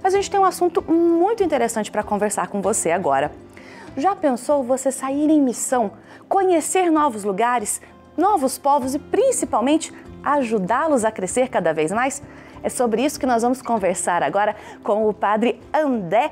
Mas a gente tem um assunto muito interessante para conversar com você agora. Já pensou você sair em missão, conhecer novos lugares, novos povos e principalmente ajudá-los a crescer cada vez mais? É sobre isso que nós vamos conversar agora com o padre André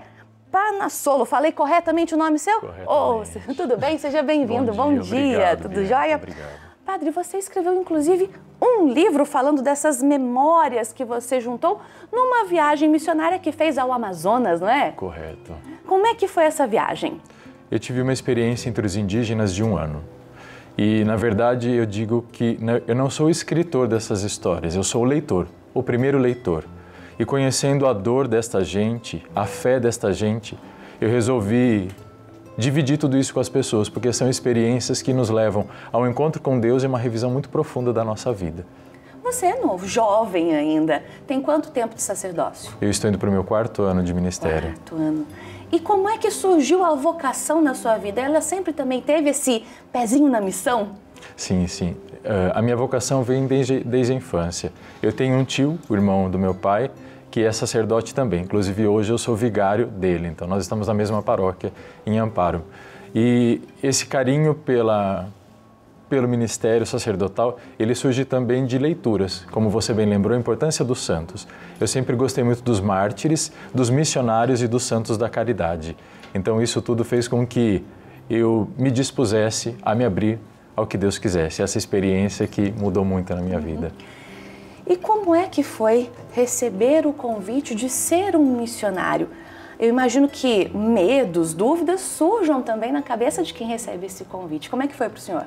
Panassolo. Falei corretamente o nome seu? Corretamente. Tudo bem? Seja bem-vindo. Bom dia. Obrigado, Tudo jóia? Obrigado. Padre, você escreveu inclusive um livro falando dessas memórias que você juntou numa viagem missionária que fez ao Amazonas, não é? Correto. Como é que foi essa viagem? Eu tive uma experiência entre os indígenas de 1 ano. E, na verdade, eu digo que eu não sou o escritor dessas histórias, eu sou o leitor, o primeiro leitor. E conhecendo a dor desta gente, a fé desta gente, eu resolvi dividir tudo isso com as pessoas, porque são experiências que nos levam ao encontro com Deus e uma revisão muito profunda da nossa vida. Você é novo, jovem ainda. Tem quanto tempo de sacerdócio? Eu estou indo para o meu 4º ano de ministério. 4º ano. E como é que surgiu a vocação na sua vida? Ela sempre também teve esse pezinho na missão? Sim, sim. A minha vocação vem desde a infância. Eu tenho um tio, o irmão do meu pai, que é sacerdote também. Inclusive, hoje eu sou vigário dele. Então, nós estamos na mesma paróquia, em Amparo. E esse carinho pelo ministério sacerdotal, ele surge também de leituras. Como você bem lembrou, a importância dos santos. Eu sempre gostei muito dos mártires, dos missionários e dos santos da caridade. Então, isso tudo fez com que eu me dispusesse a me abrir ao que Deus quisesse. Essa experiência que mudou muito na minha vida. E como é que foi receber o convite de ser um missionário? Eu imagino que medos, dúvidas surjam também na cabeça de quem recebe esse convite. Como é que foi para o senhor?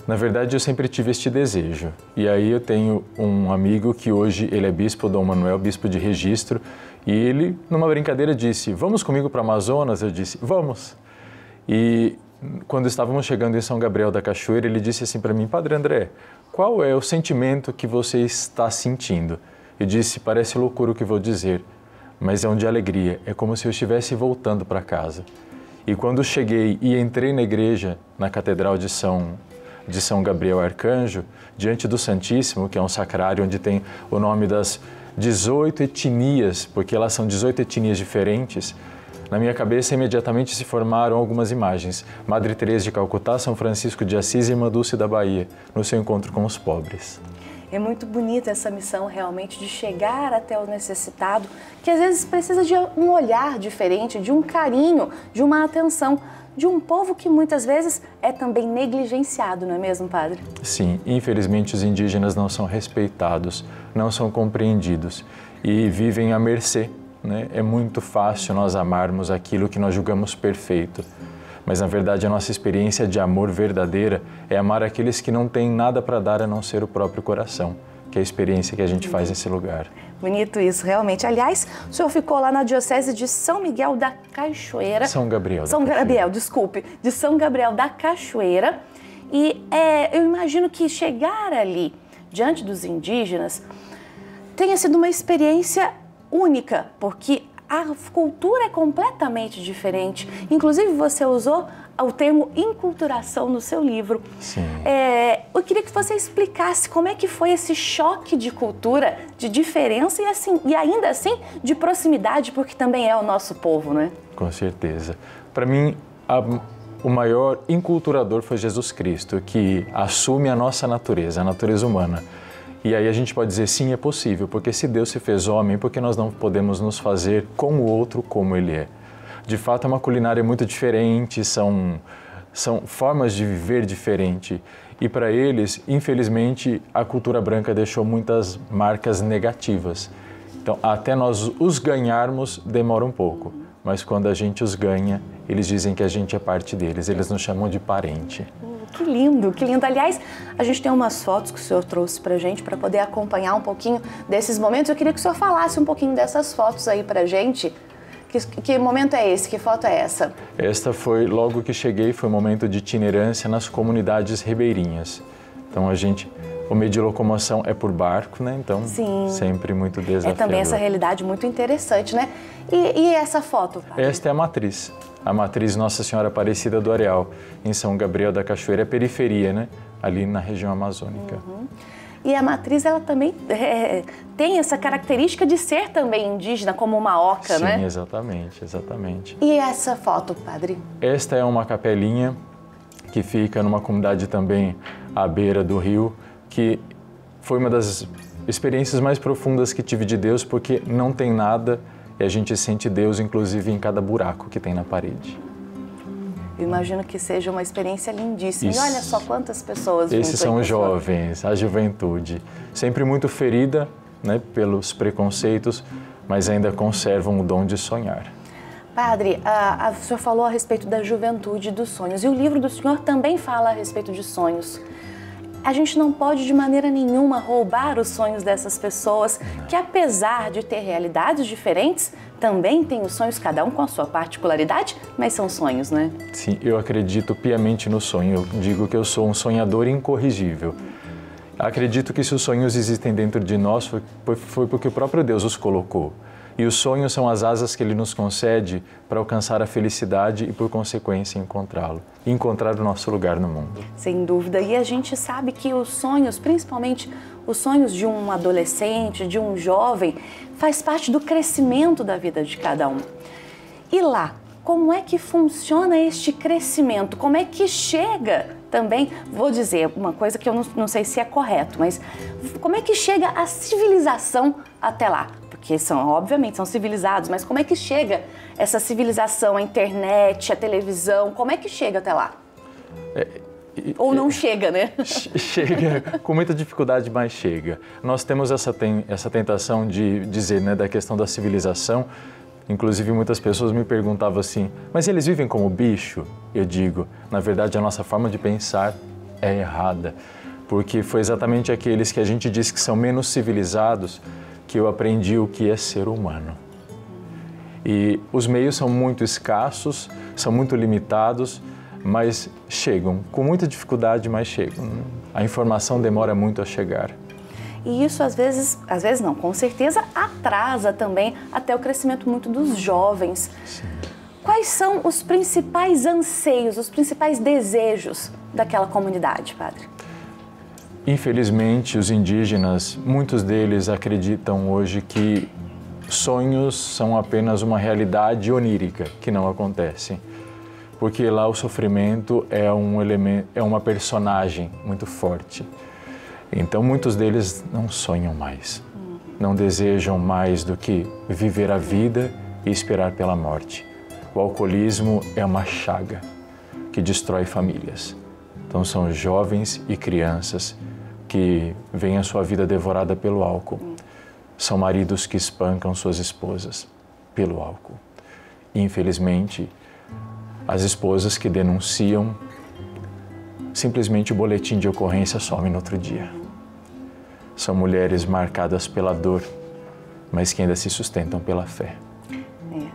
Na verdade, eu sempre tive este desejo. E aí eu tenho um amigo que hoje ele é bispo, Dom Manuel, bispo de Registro, e ele, numa brincadeira, disse, vamos comigo para Amazonas? Eu disse, vamos. E quando estávamos chegando em São Gabriel da Cachoeira, ele disse assim para mim, Padre André, qual é o sentimento que você está sentindo? Eu disse, parece loucura o que vou dizer, mas é um de alegria, é como se eu estivesse voltando para casa. E quando cheguei e entrei na igreja, na Catedral de São Gabriel Arcanjo, diante do Santíssimo, que é um sacrário onde tem o nome das 18 etnias, porque elas são 18 etnias diferentes, na minha cabeça imediatamente se formaram algumas imagens. Madre Teresa de Calcutá, São Francisco de Assis e Irmã Dulce da Bahia, no seu encontro com os pobres. É muito bonita essa missão realmente de chegar até o necessitado, que às vezes precisa de um olhar diferente, de um carinho, de uma atenção, de um povo que muitas vezes é também negligenciado, não é mesmo, padre? Sim, infelizmente os indígenas não são respeitados, não são compreendidos e vivem à mercê. É muito fácil nós amarmos aquilo que nós julgamos perfeito, mas na verdade a nossa experiência de amor verdadeira é amar aqueles que não têm nada para dar a não ser o próprio coração, que é a experiência que a gente faz nesse lugar. Bonito isso, realmente. Aliás, o senhor ficou lá na Diocese de São Miguel da Cachoeira. São Gabriel da Cachoeira. São Gabriel, desculpe, de São Gabriel da Cachoeira. E eu imagino que chegar ali, diante dos indígenas, tenha sido uma experiência única, porque a cultura é completamente diferente. Inclusive, você usou o termo enculturação no seu livro. Sim. Eu queria que você explicasse como é que foi esse choque de cultura, de diferença e ainda assim de proximidade, porque também é o nosso povo, não é? Com certeza. Para mim, o maior enculturador foi Jesus Cristo, que assume a nossa natureza, a natureza humana. E aí a gente pode dizer, sim, é possível, porque se Deus se fez homem, por que nós não podemos nos fazer com o outro como ele é? De fato, é uma culinária muito diferente, são formas de viver diferente. E para eles, infelizmente, a cultura branca deixou muitas marcas negativas. Então, até nós os ganharmos, demora um pouco. Mas quando a gente os ganha, eles dizem que a gente é parte deles, eles nos chamam de parente. Que lindo, que lindo. Aliás, a gente tem umas fotos que o senhor trouxe pra gente para poder acompanhar um pouquinho desses momentos. Eu queria que o senhor falasse um pouquinho dessas fotos aí pra gente. Que momento é esse? Que foto é essa? Esta foi, logo que cheguei, foi um momento de itinerância nas comunidades ribeirinhas. Então o meio de locomoção é por barco, né? Então, sim, sempre muito desafiador. É também essa realidade muito interessante, né? E essa foto? Padre? Esta é a matriz Nossa Senhora Aparecida do Areal, em São Gabriel da Cachoeira, periferia, né? Ali na região amazônica. Uhum. E a matriz, ela também tem essa característica de ser também indígena, como uma oca, né? Sim, exatamente, exatamente. E essa foto, padre? Esta é uma capelinha que fica numa comunidade também à beira do rio, que foi uma das experiências mais profundas que tive de Deus, porque não tem nada e a gente sente Deus, inclusive, em cada buraco que tem na parede. Eu imagino que seja uma experiência lindíssima. Isso. E olha só quantas pessoas... Esses são os jovens, a juventude, sempre muito ferida, né, pelos preconceitos, mas ainda conservam o dom de sonhar. Padre, o senhor falou a respeito da juventude e dos sonhos, e o livro do senhor também fala a respeito de sonhos. A gente não pode de maneira nenhuma roubar os sonhos dessas pessoas, que apesar de ter realidades diferentes, também têm os sonhos, cada um com a sua particularidade, mas são sonhos, né? Sim, eu acredito piamente no sonho. Eu digo que eu sou um sonhador incorrigível. Acredito que se os sonhos existem dentro de nós, foi porque o próprio Deus os colocou. E os sonhos são as asas que Ele nos concede para alcançar a felicidade e, por consequência, encontrá-lo. E encontrar o nosso lugar no mundo. Sem dúvida. E a gente sabe que os sonhos, principalmente os sonhos de um adolescente, de um jovem, faz parte do crescimento da vida de cada um. E lá, como é que funciona este crescimento? Como é que chega também, vou dizer uma coisa que eu não sei se é correto, mas como é que chega a civilização até lá? Porque obviamente, são civilizados, mas como é que chega essa civilização, a internet, a televisão, como é que chega até lá? Ou não chega, né? Chega com muita dificuldade, mas chega. Nós temos essa tentação de dizer, né, da questão da civilização. Inclusive, muitas pessoas me perguntavam assim, mas eles vivem como bicho? Eu digo, na verdade, a nossa forma de pensar é errada, porque foi exatamente aqueles que a gente diz que são menos civilizados que eu aprendi o que é ser humano. E os meios são muito escassos, são muito limitados, mas chegam, com muita dificuldade, mas chegam. A informação demora muito a chegar. E isso às vezes não, com certeza atrasa também até o crescimento muito dos jovens. Sim. Quais são os principais anseios, os principais desejos daquela comunidade, padre? Infelizmente, os indígenas, muitos deles acreditam hoje que sonhos são apenas uma realidade onírica, que não acontece. Porque lá o sofrimento é um elemento, é uma personagem muito forte. Então, muitos deles não sonham mais, não desejam mais do que viver a vida e esperar pela morte. O alcoolismo é uma chaga que destrói famílias. Então, são jovens e crianças que veem a sua vida devorada pelo álcool. São maridos que espancam suas esposas pelo álcool. E, infelizmente, as esposas que denunciam, simplesmente o boletim de ocorrência some no outro dia. São mulheres marcadas pela dor, mas que ainda se sustentam pela fé.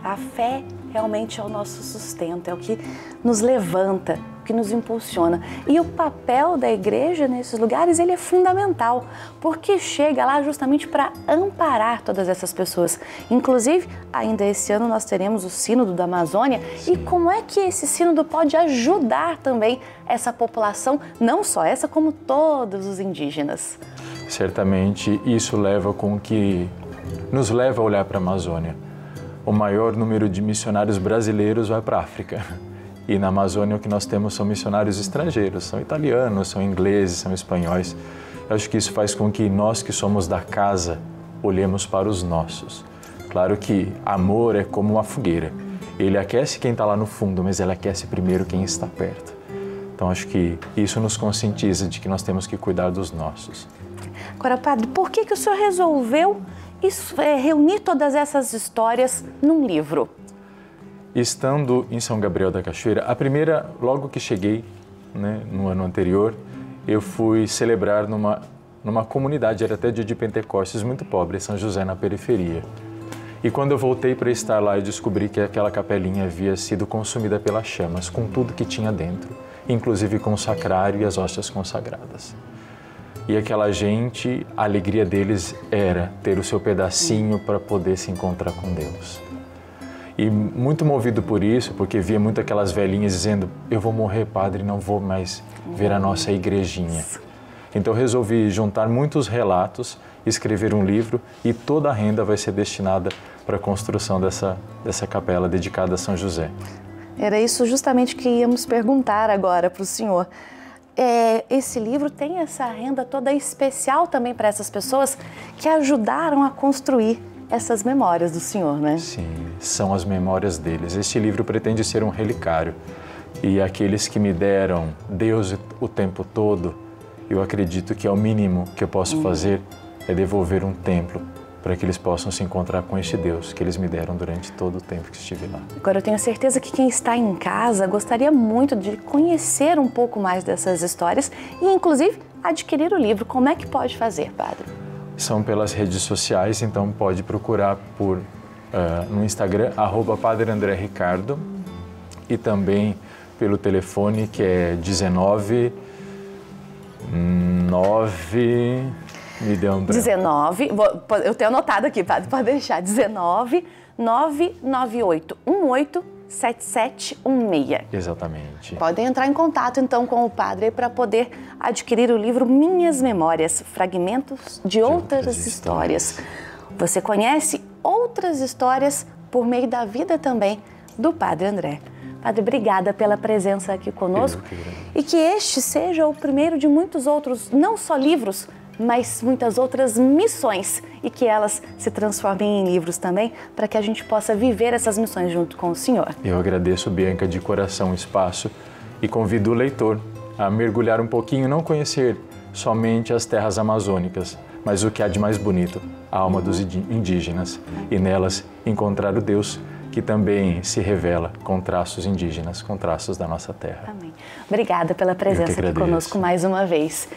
A fé realmente é o nosso sustento, é o que nos levanta, o que nos impulsiona. E o papel da igreja nesses lugares, ele é fundamental, porque chega lá justamente para amparar todas essas pessoas. Inclusive, ainda esse ano nós teremos o Sínodo da Amazônia. Sim. E como é que esse sínodo pode ajudar também essa população, não só essa, como todos os indígenas? Certamente isso nos leva a olhar para a Amazônia. O maior número de missionários brasileiros vai para a África. E na Amazônia o que nós temos são missionários estrangeiros, são italianos, são ingleses, são espanhóis. Eu acho que isso faz com que nós que somos da casa olhemos para os nossos. Claro que amor é como uma fogueira. Ele aquece quem está lá no fundo, mas ele aquece primeiro quem está perto. Então acho que isso nos conscientiza de que nós temos que cuidar dos nossos. Agora, padre, por que o senhor resolveu reunir todas essas histórias num livro? Estando em São Gabriel da Cachoeira, logo que cheguei, né, no ano anterior, eu fui celebrar numa comunidade, era até dia de Pentecostes, muito pobre, São José, na periferia. E quando eu voltei para estar lá, eu descobri que aquela capelinha havia sido consumida pelas chamas, com tudo que tinha dentro, inclusive com o sacrário e as hóstias consagradas. E aquela gente, a alegria deles era ter o seu pedacinho para poder se encontrar com Deus. E muito movido por isso, porque via muito aquelas velhinhas dizendo: eu vou morrer, padre, não vou mais ver a nossa igrejinha. Então resolvi juntar muitos relatos, escrever um livro e toda a renda vai ser destinada para a construção dessa capela dedicada a São José. Era isso justamente que íamos perguntar agora para o senhor. Esse livro tem essa renda toda especial também para essas pessoas que ajudaram a construir essas memórias do senhor, né? Sim, são as memórias deles. Este livro pretende ser um relicário e aqueles que me deram Deus o tempo todo, eu acredito que é o mínimo que eu posso fazer é devolver um templo para que eles possam se encontrar com este Deus que eles me deram durante todo o tempo que estive lá. Agora, eu tenho certeza que quem está em casa gostaria muito de conhecer um pouco mais dessas histórias e, inclusive, adquirir o livro. Como é que pode fazer, padre? São pelas redes sociais, então pode procurar no Instagram, @Padre André Ricardo, e também pelo telefone que é 19, eu tenho anotado aqui, padre, pode deixar, 19 998 18 7716. Exatamente. Podem entrar em contato então com o padre para poder adquirir o livro Minhas Memórias, Fragmentos de Outras Histórias. Você conhece outras histórias por meio da vida também do Padre André. Padre, obrigada pela presença aqui conosco e que este seja o primeiro de muitos outros, não só livros, mas muitas outras missões e que elas se transformem em livros também, para que a gente possa viver essas missões junto com o senhor. Eu agradeço, Bianca, de coração o espaço e convido o leitor a mergulhar um pouquinho, não conhecer somente as terras amazônicas, mas o que há de mais bonito, a alma dos indígenas, e nelas encontrar o Deus que também se revela com traços indígenas, com traços da nossa terra. Amém. Obrigada pela presença aqui conosco mais uma vez.